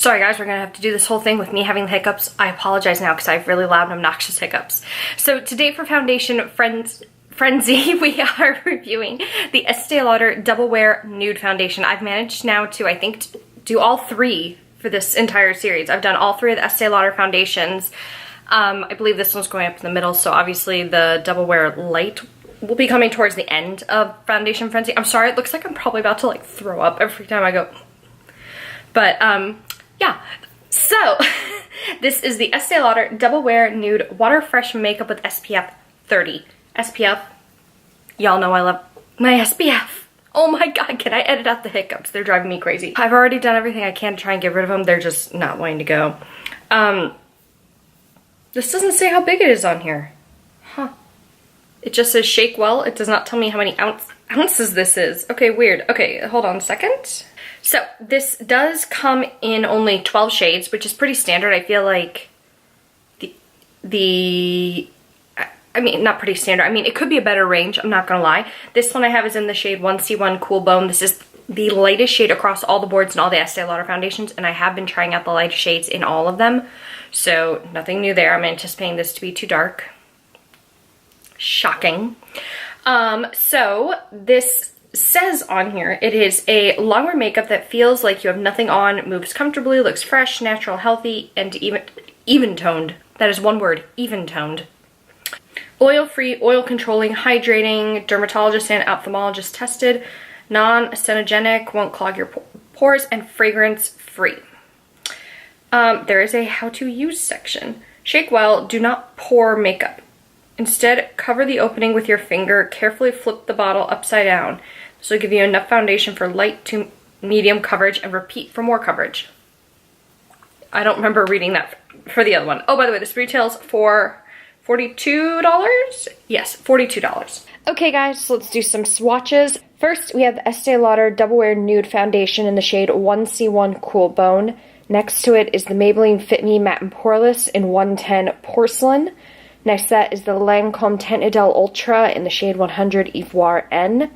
Sorry guys, we're gonna have to do this whole thing with me having the hiccups. I apologize now because I have really loud and obnoxious hiccups. So today for foundation frenzy, we are reviewing the Estee Lauder Double Wear Nude Foundation. I've managed now to, I think, do all three for this entire series. I've done all three of the Estee Lauder foundations. I believe this one's going up in the middle, so obviously the Double Wear Light will be coming towards the end of Foundation Frenzy. I'm sorry, it looks like I'm probably about to like throw up every time I go. But yeah, so this is the Estee Lauder Double Wear Nude Water Fresh Makeup with SPF 30. SPF, y'all know I love my SPF. Oh my god, can I edit out the hiccups? They're driving me crazy. I've already done everything I can to try and get rid of them. They're just not wanting to go. This doesn't say how big it is on here. Huh. It just says shake well. It does not tell me how many ounces this is. Okay, weird. Okay, hold on a second. So this does come in only 12 shades, which is pretty standard. I feel like I mean, not pretty standard. I mean, it could be a better range, I'm not gonna lie. This one I have is in the shade 1C1 Cool Bone. This is the lightest shade across all the boards and all the Estee Lauder foundations, and I have been trying out the lighter shades in all of them. So nothing new there. I'm anticipating this to be too dark. Shocking. So this says on here, it is a longwear makeup that feels like you have nothing on, moves comfortably, looks fresh, natural, healthy, and even-toned. That is one word, even-toned. Oil-free, oil-controlling, hydrating, dermatologist and ophthalmologist tested, non-acetogenic, won't clog your pores, and fragrance-free. There is a how-to use section. Shake well, do not pour makeup. Instead, cover the opening with your finger, carefully flip the bottle upside down. This will give you enough foundation for light to medium coverage, and repeat for more coverage. I don't remember reading that for the other one. Oh, by the way, this retails for $42? Yes, $42. Okay guys, so let's do some swatches. First, we have the Estee Lauder Double Wear Nude Foundation in the shade 1C1 Cool Bone. Next to it is the Maybelline Fit Me Matte and Poreless in 110 Porcelain. Next to that is the Lancome Teint Idéal Ultra in the shade 100 Ivoire N.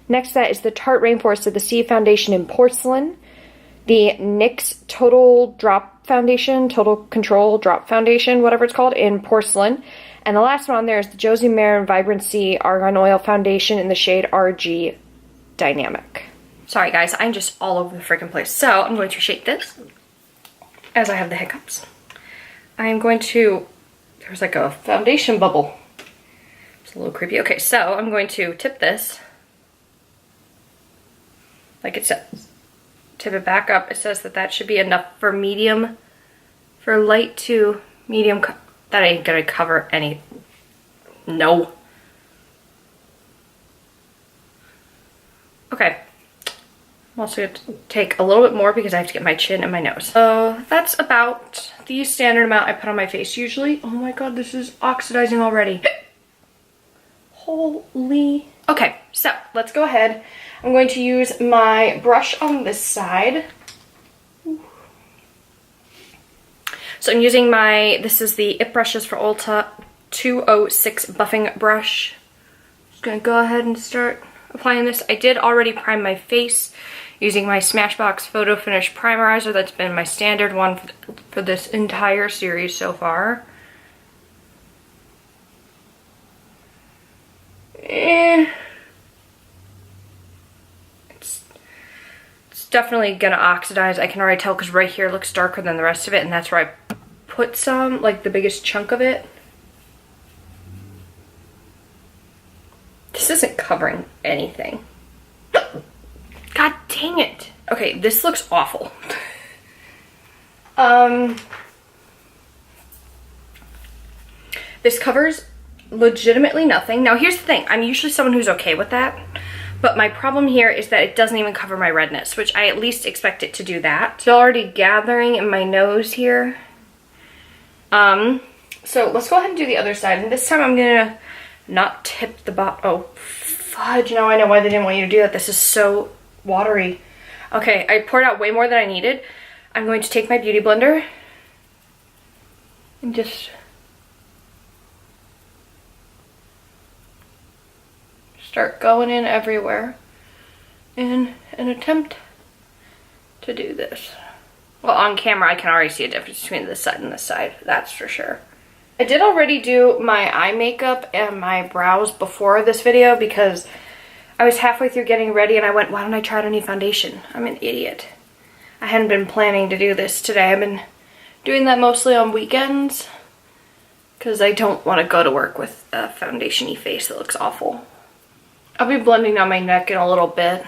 Next to that is the Tarte Rainforest of the Sea Foundation in Porcelain. The NYX Total Drop Foundation, Total Control Drop Foundation, whatever it's called, in Porcelain. And the last one on there is the Josie Maran Vibrancy Argan Oil Foundation in the shade RG Dynamic. Sorry guys, I'm just all over the freaking place. So I'm going to shake this as I have the hiccups. I am going to, there's like a foundation bubble. It's a little creepy. Okay, so I'm going to tip this like it says. Tip it back up. It says that that should be enough for medium, for light to medium. That ain't gonna cover any. No. Okay. I'm also going to take a little bit more because I have to get my chin and my nose. So that's about the standard amount I put on my face usually. Oh my god, this is oxidizing already. Holy. Okay, so let's go ahead. I'm going to use my brush on this side. So I'm using this is the IT Brushes for Ulta 206 buffing brush. Just gonna go ahead and start applying this. I did already prime my face using my Smashbox Photo Finish Primerizer. That's been my standard one for this entire series so far. It's definitely gonna oxidize. I can already tell because right here looks darker than the rest of it, and that's where I put some, like the biggest chunk of it. This isn't covering anything. God dang it. Okay, this looks awful. This covers legitimately nothing. Now here's the thing, I'm usually someone who's okay with that, but my problem here is that it doesn't even cover my redness, which I at least expect it to do that. It's already gathering in my nose here. So let's go ahead and do the other side, and this time I'm gonna not tip the bottom. Oh, fudge, now I know why they didn't want you to do that. This is so watery. Okay, I poured out way more than I needed. I'm going to take my beauty blender and just start going in everywhere in an attempt to do this. Well, on camera, I can already see a difference between this side and this side. That's for sure. I did already do my eye makeup and my brows before this video because I was halfway through getting ready and I went, why don't I try out any foundation? I'm an idiot. I hadn't been planning to do this today. I've been doing that mostly on weekends because I don't want to go to work with a foundation-y face that looks awful. I'll be blending down my neck in a little bit,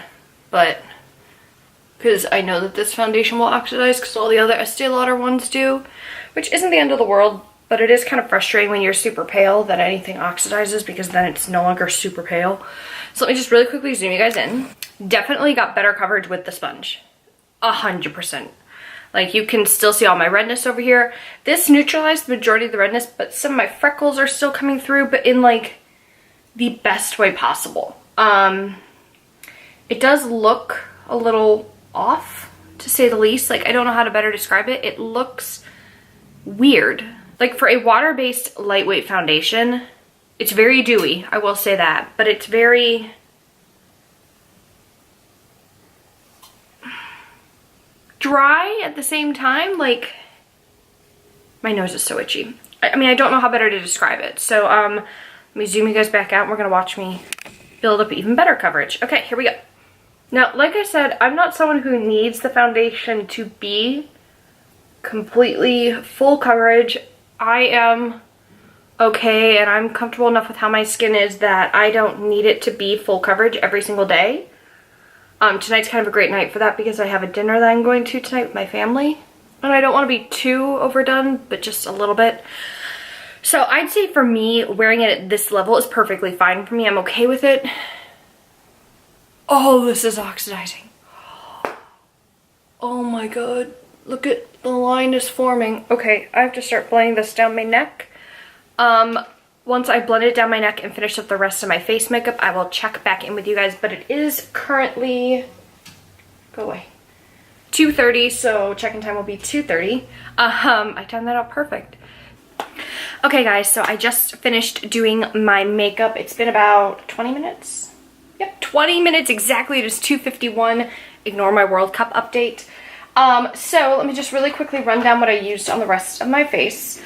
but because I know that this foundation will oxidize because all the other Estee Lauder ones do, which isn't the end of the world, but it is kind of frustrating when you're super pale that anything oxidizes because then it's no longer super pale. So let me just really quickly zoom you guys in. Definitely got better coverage with the sponge. 100%. Like, you can still see all my redness over here. This neutralized the majority of the redness, but some of my freckles are still coming through, but in like the best way possible. It does look a little off, to say the least. Like, I don't know how to better describe it. It looks weird. Like, for a water-based lightweight foundation, it's very dewy, I will say that, but it's very dry at the same time. Like, my nose is so itchy. I mean, I don't know how better to describe it. So, let me zoom you guys back out and we're gonna watch me build up even better coverage. Okay, here we go. Now, like I said, I'm not someone who needs the foundation to be completely full coverage. I am okay and I'm comfortable enough with how my skin is that I don't need it to be full coverage every single day. Tonight's kind of a great night for that because I have a dinner that I'm going to tonight with my family. And I don't want to be too overdone, but just a little bit. So I'd say for me, wearing it at this level is perfectly fine for me. I'm okay with it. Oh, this is oxidizing. Oh my god. Look at the line is forming. Okay, I have to start blending this down my neck. Once I blend it down my neck and finish up the rest of my face makeup, I will check back in with you guys. But it is currently, go away, 2:30, so check-in time will be 2:30. I timed that out perfect. Okay guys, so I just finished doing my makeup. It's been about 20 minutes. Yep, 20 minutes exactly. It is 2:51. Ignore my World Cup update. So let me just really quickly run down what I used on the rest of my face.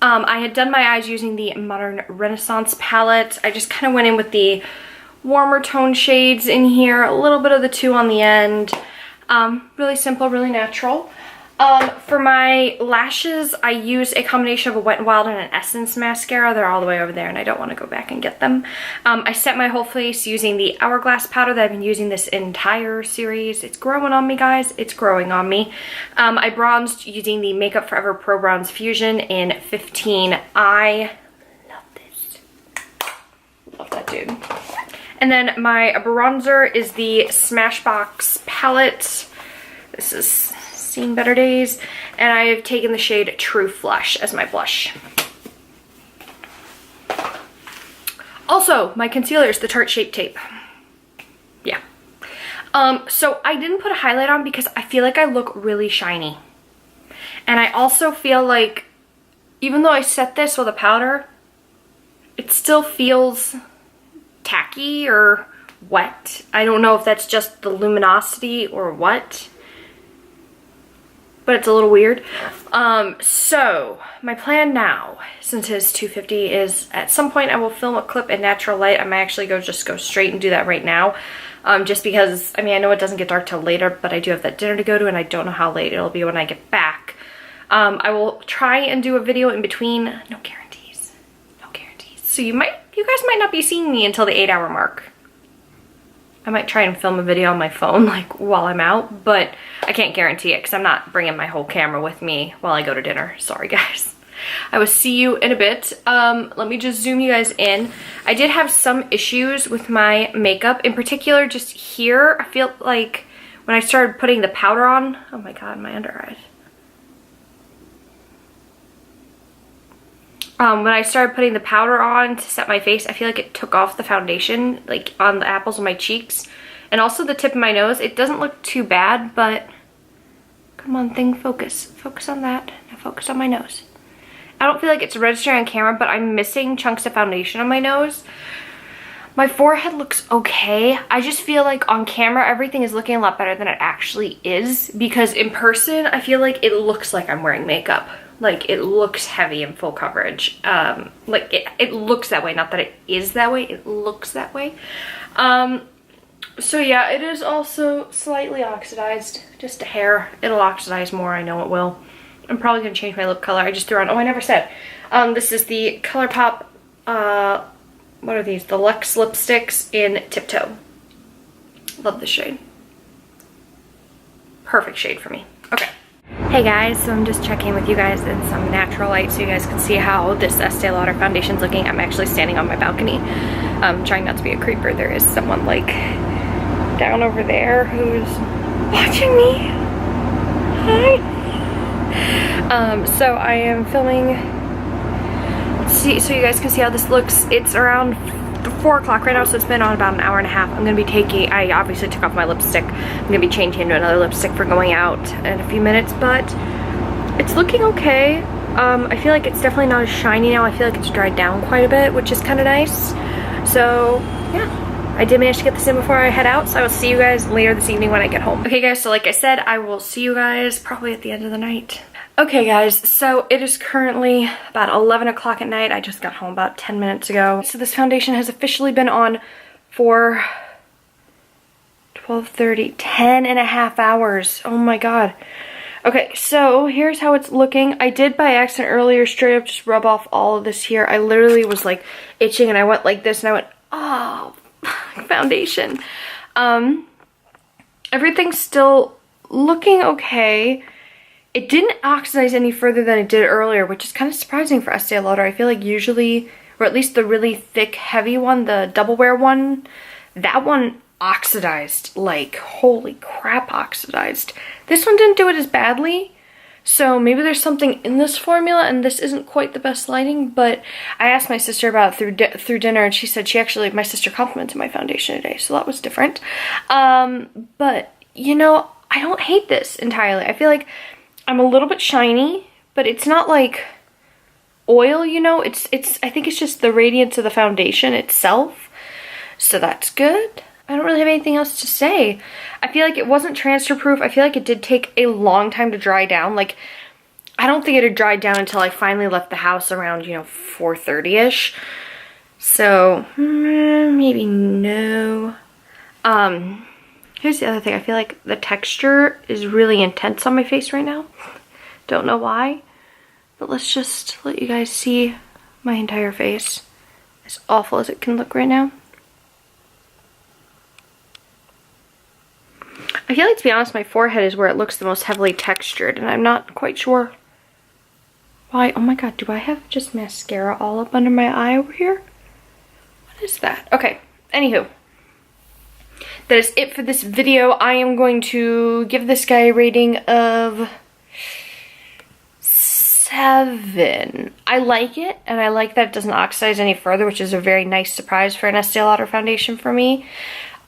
I had done my eyes using the Modern Renaissance palette. I just kind of went in with the warmer tone shades in here, a little bit of the two on the end. Really simple, really natural. For my lashes, I used a combination of a Wet n Wild and an Essence mascara. They're all the way over there and I don't want to go back and get them. I set my whole face using the Hourglass powder that I've been using this entire series. It's growing on me, guys. It's growing on me. I bronzed using the Makeup Forever Pro Bronze Fusion in 15. I love this. Love that dude. And then my bronzer is the Smashbox palette. This is Seen Better Days, and I have taken the shade True Flush as my blush. Also, my concealer is the Tarte Shape Tape. Yeah. So I didn't put a highlight on because I feel like I look really shiny. And I also feel like, even though I set this with a powder, it still feels tacky or wet. I don't know if that's just the luminosity or what, but it's a little weird. So my plan now, since it is 2:50, is at some point I will film a clip in natural light. I might actually just go straight and do that right now. Just because, I mean, I know it doesn't get dark till later, but I do have that dinner to go to and I don't know how late it'll be when I get back. I will try and do a video in between. No guarantees. No guarantees. So you guys might not be seeing me until the 8-hour mark. I might try and film a video on my phone like while I'm out, but I can't guarantee it because I'm not bringing my whole camera with me while I go to dinner. Sorry guys. I will see you in a bit. Let me just zoom you guys in. I did have some issues with my makeup, in particular just here. I feel like when I started putting the powder on, oh my god, my under eyes. When I started putting the powder on to set my face, I feel like it took off the foundation, like on the apples of my cheeks. And also the tip of my nose. It doesn't look too bad, but come on, thing, focus. Focus on that. Now focus on my nose. I don't feel like it's registering on camera, but I'm missing chunks of foundation on my nose. My forehead looks okay. I just feel like on camera, everything is looking a lot better than it actually is, because in person, I feel like it looks like I'm wearing makeup. Like, it looks heavy and full coverage. Like, it looks that way. Not that it is that way. It looks that way. So yeah, it is also slightly oxidized. Just a hair. It'll oxidize more. I know it will. I'm probably going to change my lip color. I just threw on... Oh, I never said. This is the ColourPop... what are these? The Lux Lipsticks in Tiptoe. Love this shade. Perfect shade for me. Okay. Hey guys, so I'm just checking with you guys in some natural light so you guys can see how this Estee Lauder foundation's looking. I'm actually standing on my balcony. Trying not to be a creeper. There is someone like down over there who's watching me. Hi. So I am filming, so you guys can see how this looks. It's around 4 o'clock right now, so it's been on about an hour and a half. I'm gonna be taking, I obviously took off my lipstick. I'm gonna be changing into another lipstick for going out in a few minutes, but it's looking okay. I feel like it's definitely not as shiny now. I feel like it's dried down quite a bit, which is kind of nice. So yeah, I did manage to get this in before I head out, so I will see you guys later this evening when I get home. Okay guys, so like I said, I will see you guys probably at the end of the night. Okay guys, so it is currently about 11 o'clock at night. I just got home about 10 minutes ago. So this foundation has officially been on for 12:30, 10 and a half hours. Oh my god. Okay, so here's how it's looking. I did by accident earlier straight up just rub off all of this here. I literally was like itching and I went like this and I went, oh, foundation. Everything's still looking okay. It didn't oxidize any further than it did earlier, which is kind of surprising for Estee Lauder. I feel like usually, or at least the really thick, heavy one, the double wear one, that one oxidized, like, holy crap, oxidized. This one didn't do it as badly, so maybe there's something in this formula, and this isn't quite the best lighting, but I asked my sister about it through dinner, and she said she actually, my sister complimented my foundation today, so that was different. But, you know, I don't hate this entirely. I feel like I'm a little bit shiny, but it's not like oil, you know? I think it's just the radiance of the foundation itself. So that's good. I don't really have anything else to say. I feel like it wasn't transfer proof. I feel like it did take a long time to dry down. Like, I don't think it had dried down until I finally left the house around, you know, 4:30-ish. So, maybe no. Here's the other thing. I feel like the texture is really intense on my face right now. Don't know why. But let's just let you guys see my entire face. As awful as it can look right now. I feel like, to be honest, my forehead is where it looks the most heavily textured. And I'm not quite sure why. Oh my god, do I have just mascara all up under my eye over here? What is that? Okay, anywho. That is it for this video. I am going to give this guy a rating of 7. I like it, and I like that it doesn't oxidize any further, which is a very nice surprise for an Estee Lauder foundation for me.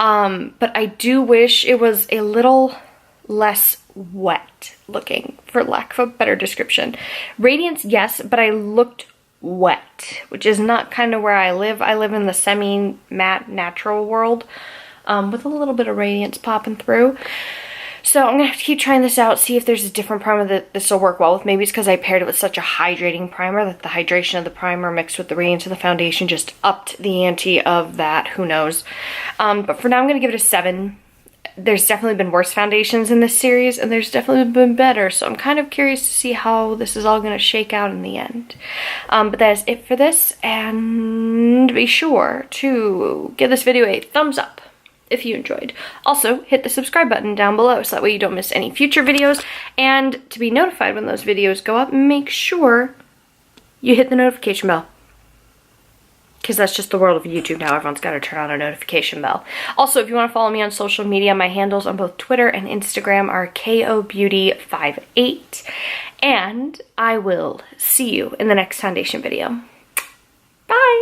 But I do wish it was a little less wet looking, for lack of a better description. Radiance, yes, but I looked wet, which is not kind of where I live. I live in the semi-matte natural world. With a little bit of radiance popping through. So I'm going to have to keep trying this out, see if there's a different primer that this will work well with. Maybe it's because I paired it with such a hydrating primer that the hydration of the primer mixed with the radiance of the foundation just upped the ante of that. Who knows? But for now, I'm going to give it a 7. There's definitely been worse foundations in this series, and there's definitely been better. So I'm kind of curious to see how this is all going to shake out in the end. But that is it for this, and be sure to give this video a thumbs up if you enjoyed. Also, hit the subscribe button down below so that way you don't miss any future videos. And to be notified when those videos go up, make sure you hit the notification bell. Because that's just the world of YouTube now. Everyone's got to turn on a notification bell. Also, if you want to follow me on social media, my handles on both Twitter and Instagram are KOBeauty58. And I will see you in the next foundation video. Bye!